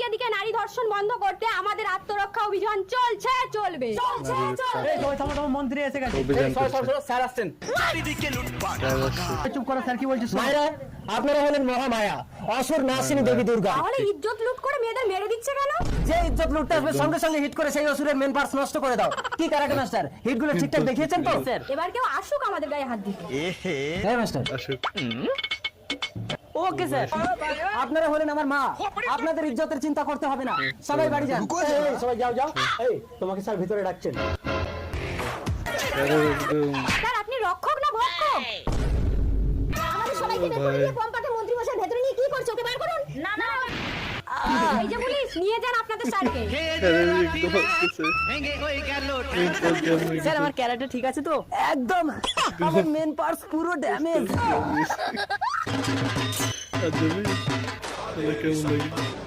এদিকে নারী ধর্ষণ বন্ধ করতে আমাদের আত্মরক্ষা অভিযান চলছে, চলবে। মন্ত্রী এসে গেছে। স্যার আসছেন। চুপ করো স্যার, কি বলছিস? মায়েরা, আপনারা হলেন মহামায়া, অসুর নাসিনী দেবী দুর্গা। তাহলে ইজ্জত লুট করে মেয়েদের মেরে দিচ্ছে কেন? যে ইজ্জত লুটতে আসবে সঙ্গে সঙ্গে হিট করে সেই অসুরের মেন পার্টস নষ্ট করে দাও। কি কারাকে মাস্টার, হিটগুলো ঠিকঠাক দেখিয়েছেন তো? স্যার এবার কেউ আসুক আমাদের গায়ে হাত দিতে। হ্যাঁ মাস্টার। ওকে স্যার, আপনারা হলেন আমার মা, আপনাদের ইজ্জতের চিন্তা করতে হবে না। সবাই বাড়ি যান। এই, সবাই যাও যাও। এই, তোমাকে স্যার ভিতরে ডাকছেন। স্যার আপনি রক্ষক না ভক্ষক? আমাদের সবাইকে বের করে দিয়ে পম্পাকে মন্ত্রী মশাই ভেতরে নিয়ে কি করছে, ওকে বার করুন। না না, এই যে পুলিশ নিয়ে যান আপনাদের স্যারকে। স্যার আমার ক্যারেক্টার ঠিক আছে তো? একদম, আমার মেন পার্টস পুরো ড্যামেজ। কেমন লাগে?